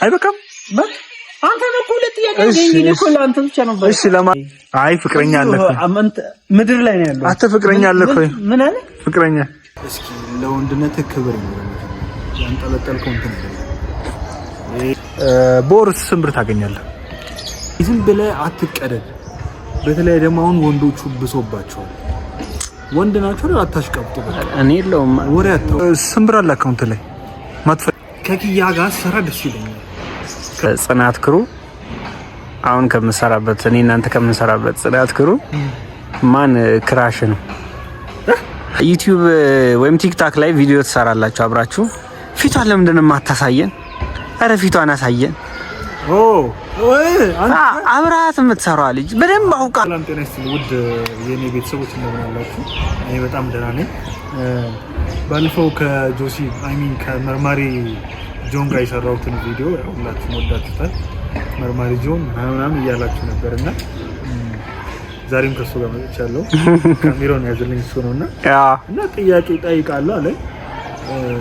አይበቃም አንተ ነው ሁለት ጥያቄ ገኝ እኮ አንተ ብቻ ነው። እሺ አይ ፍቅረኛ አለ ምድር ላይ ነው ያለው። አንተ ፍቅረኛ አለ እኮ ምን አለ ፍቅረኛ? እስኪ ለወንድነት ክብር ይኖር ያንጠለጠልከው እንትን ቦርስ ስንብር ታገኛለህ። ዝም ብለህ አትቀደድ። በተለይ ደግሞ አሁን ወንዶቹ ብሶባቸዋል። ወንድ ናቸው አይደል? አታሽቀብጡ። እኔ የለውም ወሬ አታው ስንብር አለ አካውንት ላይ ማጥፋ ከኪያ ጋር ሰራ ደስ ይለኛል። ጽናት ክሩ አሁን ከምንሰራበት እኔ እናንተ ከምንሰራበት ጽናት ክሩ ማን ክራሽ ነው? ዩቲዩብ ወይም ቲክታክ ላይ ቪዲዮ ትሰራላችሁ አብራችሁ። ፊቷን ለምንድን ነው የማታሳየን? አረ ፊቷን አሳየን። አብራት የምትሰራው ልጅ በደንብ አውቃ። ሰላም ጤና ይስጥልኝ ውድ የኔ ቤተሰቦች እንደምን አላችሁ? እኔ በጣም ደህና ነኝ። ባለፈው ከጆሲ ከመርማሪ ጆን ጋር የሰራሁትን ቪዲዮ ሁላችሁም ወዳችሁታል። መርማሪ ጆን ምናምን እያላችሁ ነበርና ዛሬም ከሱ ጋር መጥቻለሁ። ካሜራውን ያዘልኝ እሱ ነውና እና ጥያቄ ጠይቃለሁ አለ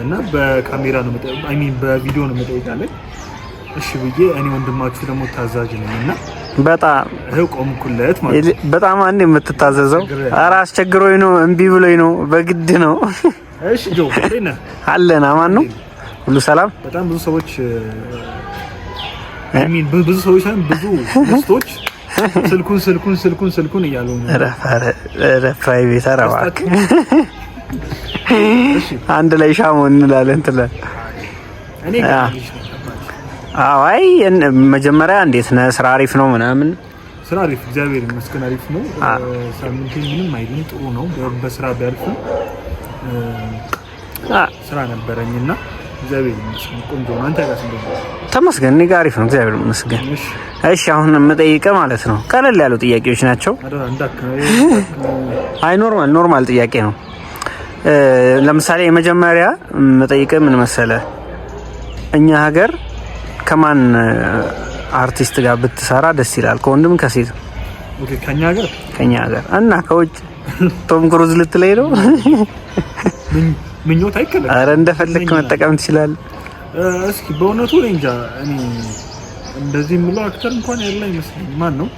እና በካሜራ ነው በቪዲዮ ነው መጠይቃለሁ። እሺ ብዬ እኔ ወንድማችሁ ደግሞ ታዛዥ ነኝና በጣም ቆምኩለት ማለት ነው። በጣም አንዴ የምትታዘዘው ኧረ አስቸግሮኝ ነው እምቢ ብሎኝ ነው በግድ ነው። እሺ ጆ እኔ አለና ማን ነው ሁሉ ሰላም። በጣም ብዙ ሰዎች ብዙ ሰዎች ብዙ ሚስቶች ስልኩን እያሉ ነው። ኧረ ፕራይቬት አረባክ አንድ ላይ ሻሞ እንላለን ትላል። እኔ አይ መጀመሪያ እንዴት ነህ? ስራ አሪፍ ነው ምናምን? ስራ አሪፍ እግዚአብሔር ይመስገን አሪፍ ነው። ሳምንቱ ምንም አይልም ጥሩ ነው። በስራ ቢያልፍም ስራ ነበረኝና እግዚአብሔር ይመስገን ቆንጆ ነው። አንተ ጋር እንደው ተመስገን እኔ ጋር አሪፍ ነው እግዚአብሔር ይመስገን። እሺ አሁን የምጠይቀህ ማለት ነው ቀለል ያሉ ጥያቄዎች ናቸው። አይ ኖርማል ጥያቄ ነው። ለምሳሌ የመጀመሪያ የምጠይቀህ ምን መሰለህ? እኛ ሀገር ከማን አርቲስት ጋር ብትሰራ ደስ ይላል? ከወንድም ከሴት? ኦኬ ከኛ ሀገር እና ከውጭ ቶም ክሩዝ ልትለይ ነው? ምኞት አይከለከልም። አረ እንደፈለክ መጠቀም ትችላለህ። እስኪ በእውነቱ እንጃ እኔ እንደዚህ የምለው አክተር እንኳን ያለ አይመስለኝም። ማን ነው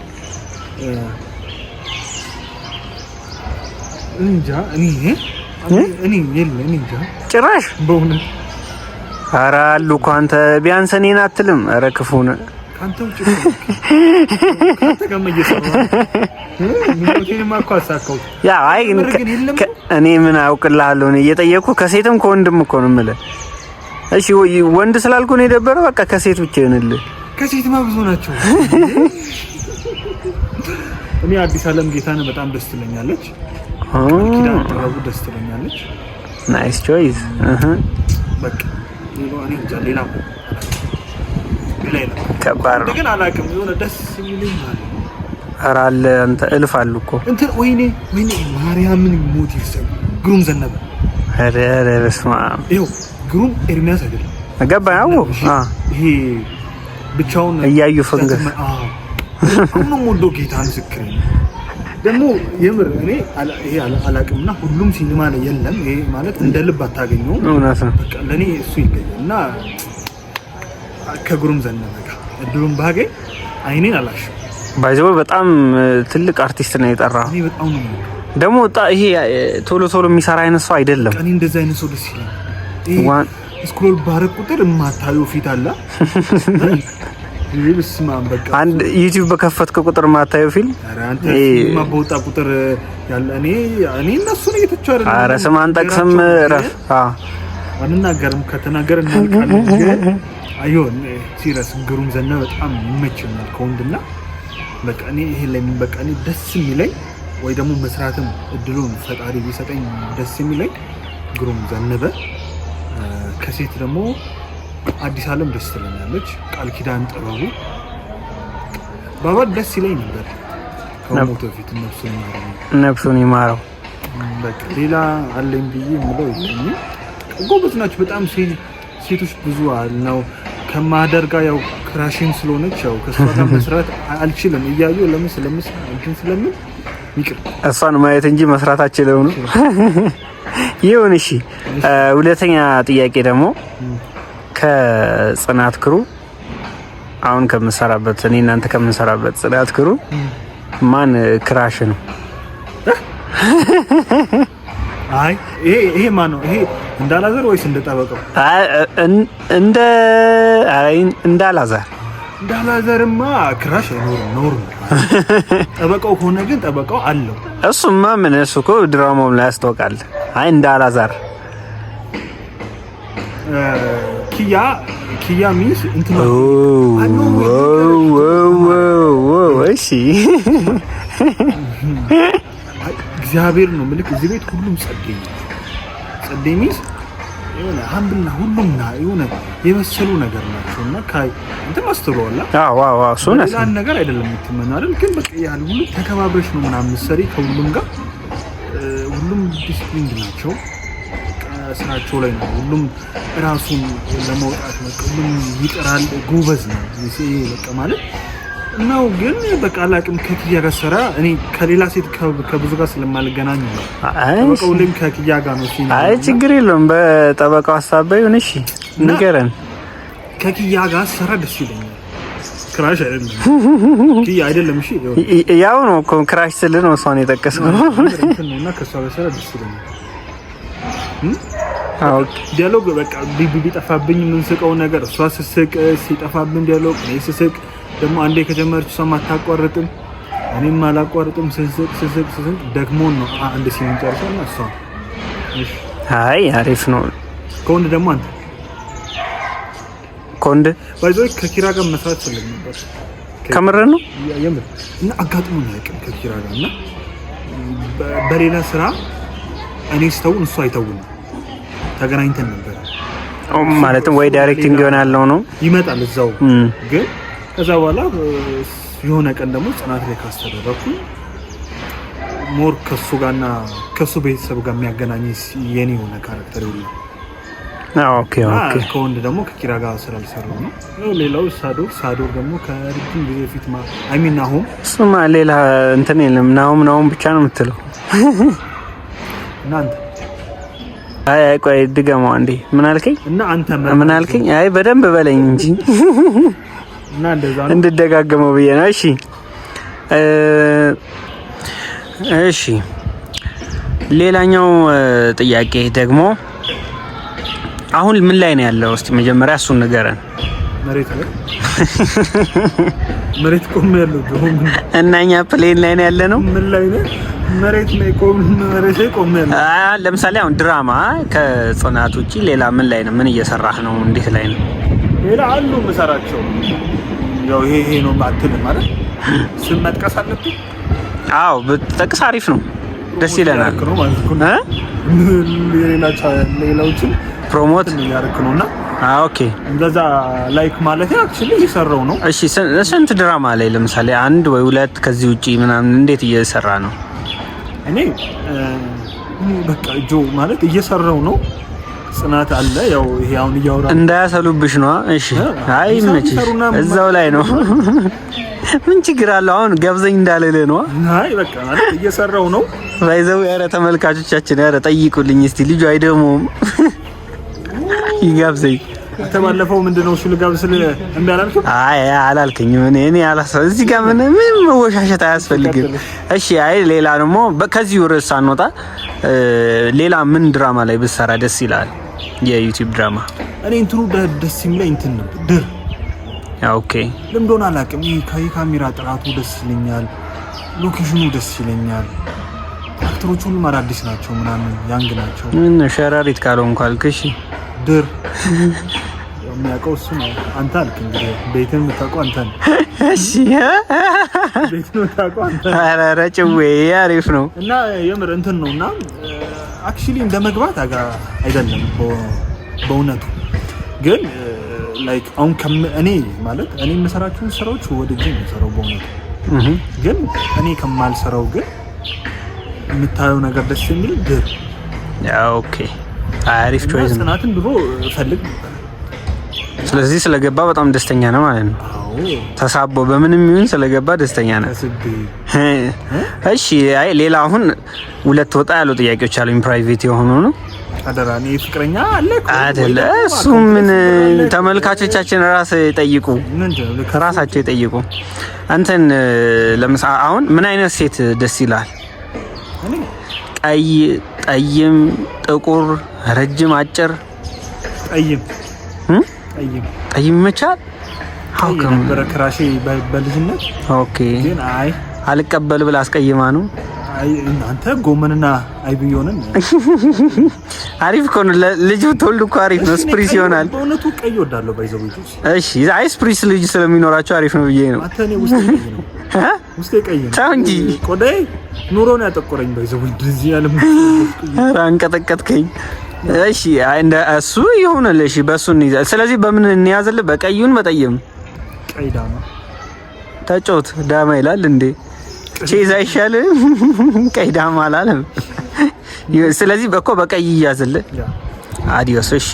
እንጃ እኔ እንጃ ጭራሽ በእውነት ኧረ አሉ እኮ አንተ ቢያንስ እኔን አትልም? ኧረ ክፉ ነህ ካንተ ውጪ ካንተ ጋር መየሰራ ምንድነው እኮ አሳከው ያ አይ እኔ ምን አውቅልሃለሁ? እኔ እየጠየኩህ ከሴትም ከወንድም እኮ ነው የምልህ። እሺ ወንድ ስላልኩ ነው የደበረው። በቃ ከሴት ብቻ ይሆንልህ። ከሴትማ ብዙ ናቸው። እኔ አዲስ አለም ጌታነህ በጣም ደስ ትለኛለች። ኪዳነ ጥበቡ ደስ ትለኛለች። ናይስ ቾይስ በቃ ሌላ ከባድ ነው ግን አላውቅም። የሆነ ደስ የሚለኝ ማለት ኧረ አለ አንተ እልፍ አሉ እኮ እንትን ወይኔ ማርያምን ሞት ይሰብ ግሩም ዘነበ። ኧረ በስመ አብ ይኸው ግሩም ኤርሚያስ አይደለም ገባኝ። አዎ ይሄ ብቻውን እያዩ ፈንገስ ሁሉም ወዶ ጌታ ምስክር ደግሞ የምር እኔ ይሄ አላውቅምና ሁሉም ሲኒማ ላይ የለም። ይሄ ማለት እንደ ልብ አታገኘው። እውነት ነው። በቃ ለኔ እሱ ይለኛልና ከግሩም ዘነበ ጋር እድሉን ባገኝ አይኔን አላሽም። ባይዘው በጣም ትልቅ አርቲስት ነው የጠራው። እኔ በጣም ነው ደግሞ ይሄ ቶሎ የሚሰራ አይነት ሰው አይደለም። እኔ እንደዛ አይነት ሰው ደስ ይላል። ስክሮል ባረክ ቁጥር የማታየው ፊት አለ። ይብስማም በቃ አንድ ዩቲዩብ በከፈትከ ቁጥር የማታየው ፊልም አንተ በወጣ ቁጥር ያለ እኔ እነሱ ነው የተቻለ። ኧረ ስም አንጠቅስም ረፍ አንናገርም። ከተናገር እናልቃለን። አይሆን ሲሪየስ ግሩም ዘነበ በጣም ይመችኛል ከወንድና በቃ እኔ ይሄ ላይ በቃ እኔ ደስ የሚለኝ ወይ ደግሞ መስራትም እድሉን ፈጣሪ ቢሰጠኝ ደስ የሚለኝ ግሩም ዘነበ። ከሴት ደግሞ አዲስ አለም ደስ ትለኛለች። ቃል ኪዳን ጥበቡ ባባ ደስ ይለኝ ነበር ከሞቱ በፊት ነፍሱን ይማረው። በቃ ሌላ አለኝ ብዬ የምለው ይሄን ጎበዝ ናቸው በጣም ሴቶች ብዙ አልነው ከማደርጋ ያው ክራሽን ስለሆነች ያው ከሷ ጋር መስራት አልችልም እያየሁ ለምን ይቅር እሷን ማየት እንጂ መስራታችን ነው። ይሁን እሺ። ሁለተኛ ጥያቄ ደግሞ ከጽናት ክሩ አሁን ከምሰራበት እኔ እናንተ ከምንሰራበት ጽናት ክሩ ማን ክራሽ ነው? አይ ይሄ ማን ነው? ይሄ እንዳላዘር ወይስ እንደጠበቀው? እንዳላዘርማ ክራሽ አይኖርም። ጠበቀው ከሆነ ግን ጠበቀው አለው። እሱማ ምን እሱ እኮ ድራማውም ላይ ያስታውቃል። አይ እንዳላዘር ኪያ ሚስ እንትን እሺ እግዚአብሔር ነው ምልክ እዚህ ቤት ሁሉም ጸደይ ሚስ የሆነ ሀምብልና ሁሉምና የሆነ የመሰሉ ነገር ናቸውና ካይ እንትን ማስተዋላ ዋው እሱ ነው ነገር አይደለም የምትመና አይደል? ግን በቃ ያን ሁሉ ተከባብረሽ ነው ምናምን ሰሪ ከሁሉም ጋር ሁሉም ዲስፕሊን ናቸው። ስራቸው ላይ ነው። ሁሉም ራሱን ለማውጣት ነው። ሁሉም ይጥራል። ጎበዝ ነው። ይሄ በቃ ማለት ነው። ግን በቃ አላቅም ከኪያ ጋር ሰራ እኔ ከሌላ ሴት ከብዙ ጋር ስለማልገናኝ ነው። ጠበቃው ልም ከኪያ ጋር ነው ሲና አይ ችግር የለውም። በጠበቃው ሐሳብ ይሁን እሺ ንገረን። ከኪያ ጋር ሰራ ደስ ይለኛል። ክራሽ አይደለም ኪያ አይደለም። እሺ ያው ነው እኮ ክራሽ ስል ነው እሷን የጠቀስኩት እና ከሷ ጋር ሰራ ደስ ይለኛል። ዲያሎግ በቃ ቢጠፋብኝ የምንስቀው ነገር እሷ ስስቅ ሲጠፋብኝ ዲያሎግ እኔ ስስቅ ደግሞ አንዴ ከጀመረች እሷ አታቋርጥም እኔም አላቋርጥም። ስስቅ ደግሞ ነው አንድ ሲን ጨርሰና እሷ እሺ አይ አሪፍ ነው። ኮንድ ደግሞ አንተ ኮንድ ባይዞይ ከኪራ ጋር መስራት ፈልግ ነበር። ከምር ነው የምር እና አጋጥሞ ነው ያቀም ከኪራ ጋር እና በሌላ ስራ እኔ ስተውን እሱ አይተውም ተገናኝተን ነበር ማለትም ወይ ዳይሬክቲንግ ይሆናል ነው ይመጣል እዛው ግን ከዛ በኋላ የሆነ ቀን ደግሞ ጽናት ላይ ካስተደረኩ ሞር ከሱ ጋርና ከሱ ቤተሰብ ጋር የሚያገናኝ የኔ የሆነ ካራክተር ይሉ ኦኬ ከወንድ ደግሞ ከኪራ ጋር ስላልሰራው ነው። ሌላው ሳዶር ደግሞ ከረጅም ጊዜ ፊት አይሚን ናሆም እሱማ ሌላ እንትን የለም ናሆም ብቻ ነው የምትለው እናንተ አይ ቆይ ድገመው አንዴ ምን አልከኝ? እና አንተ ምን አልከኝ? አይ በደንብ በለኝ እንጂ እና እንደዛ ነው እንድደጋገመው ብዬ ነው። እሺ ሌላኛው ጥያቄ ደግሞ አሁን ምን ላይ ነው ያለው? እስቲ መጀመሪያ እሱን ንገረን። መሬት ቆም ያለው እናኛ ፕሌን ላይ ነው ያለ ነው። ምን ላይ ነው? መሬት ላይ ቆም ያለው። ለምሳሌ አሁን ድራማ ከጽናት ውጪ ሌላ ምን ላይ ነው? ምን እየሰራህ ነው? እንዴት ላይ ነው? ሌላ አሉ መሰራቸው ያው ይሄ ነው ባትል ማለት ስም መጥቀስ አለብኝ። አዎ ብትጠቅስ አሪፍ ነው፣ ደስ ይለናል ሌላዎችን ፕሮሞት ያደርክ ነውና ኦኬ እንደዛ ላይክ ማለት አክቹሊ እየሰራው ነው። እሺ ስንት ድራማ ላይ ለምሳሌ አንድ ወይ ሁለት ከዚህ ውጪ ምናምን እንዴት እየሰራ ነው? እኔ በቃ ጆ ማለት እየሰራው ነው። ጽናት አለ ያው ይሄ አሁን እያወራ እንዳያሰሉብሽ ነው። እሺ አይ መቼ እዛው ላይ ነው ምን ችግር አለው? አሁን ገብዘኝ እንዳለለ ነው። አይ በቃ ማለት እየሰራው ነው። ባይዘው ያረ ተመልካቾቻችን ያረ ጠይቁልኝ እስቲ ልጁ አይደሞም ይጋብዘኝ ተባለፈው ምንድነው እሱ ልጋብስል እንዴ አላልኩም? አይ አላልከኝም። እኔ አላሰው እዚህ ጋር ምን መወሻሸት አያስፈልግም። እሺ አይ ሌላ ደግሞ ከዚህ ርዕስ ሳንወጣ ሌላ ምን ድራማ ላይ ብትሰራ ደስ ይላል? የዩቲዩብ ድራማ እኔ እንትኑ ደስ የሚለኝ እንትን ነው ድር ኦኬ ለምዶና አላውቅም። ይሄ ካሜራ ጥራቱ ደስ ይለኛል፣ ሎኬሽኑ ደስ ይለኛል፣ አክተሮቹ ሁሉም አዳዲስ ናቸው ምናምን ያንግ ናቸው። ምን ሸራሪት ካለው እንኳን አልከሽ ድር የሚያውቀው እሱ ነው። አንተ አልክ እንግዲህ ቤትን የምታውቀው አንተ ነው። እሺ ቤትን የምታውቀው አንተ ነው። ኧረ ጭዌ አሪፍ ነው እና የምር እንትን ነውና አክቹሊ እንደመግባት አይደለም በእውነቱ ግን ላይክ አሁን እኔ ማለት እኔ የምሰራቸውን ስራዎች ወደጄ ነው የምሰራው በእውነቱ ግን እኔ ከማልሰራው ግን የምታየው ነገር ደስ የሚል ድር ኦኬ አሪፍ ቾይስ ነው። ጽናትን ድሮ ፈልግ ነበር። ስለዚህ ስለገባ በጣም ደስተኛ ነው ማለት ነው። አዎ ተሳቦ በምንም ይሁን ስለገባ ደስተኛ ነው። እሺ አይ ሌላ አሁን ሁለት ወጣ ያሉ ጥያቄዎች አሉኝ ፕራይቬት የሆኑ ነው። አደራ እኔ ፍቅረኛ አለ አይደለ? እሱ ምን ተመልካቾቻችን ራሳቸው ይጠይቁ። አንተን ለምሳሌ አሁን ምን አይነት ሴት ደስ ይላል? ቀይ፣ ጠይም፣ ጥቁር፣ ረጅም፣ አጭር? ጠይም ይመቻል? ነበረ ክራሼ በልጅነት። ኦኬ ግን አልቀበል ብላ አስቀይማ ነው። እናንተ ጎመንና አይብ ይሆነን አሪፍ እኮ ነው። ልጅ ተወልዱ እኮ አሪፍ ነው። ስፕሪስ ይሆናል። በእውነቱ ቀይ ወዳለው ባይዘው ልጅ። እሺ አይ ስፕሪስ ልጅ ስለሚኖራቸው አሪፍ ነው ብዬ ነው። አተኔ ውስጤ ቀይ ነው። ታው እንጂ ቆዳዬ ኑሮን ያጠቆረኝ ባይዘው እንደዚህ ያለም አንቀጠቀጥከኝ። እሺ እንደ እሱ ይሆናል። እሺ በሱ እንይዛለን። ስለዚህ በምን እንያዝልህ? በቀዩን በጠይም ቀይ ዳማ ተጮት ዳማ ይላል እንዴ? ቼዝ አይሻልም? ቀይ ዳማ አላለም። ስለዚህ በቀይ ይያዝልህ። አዲዮስ። እሺ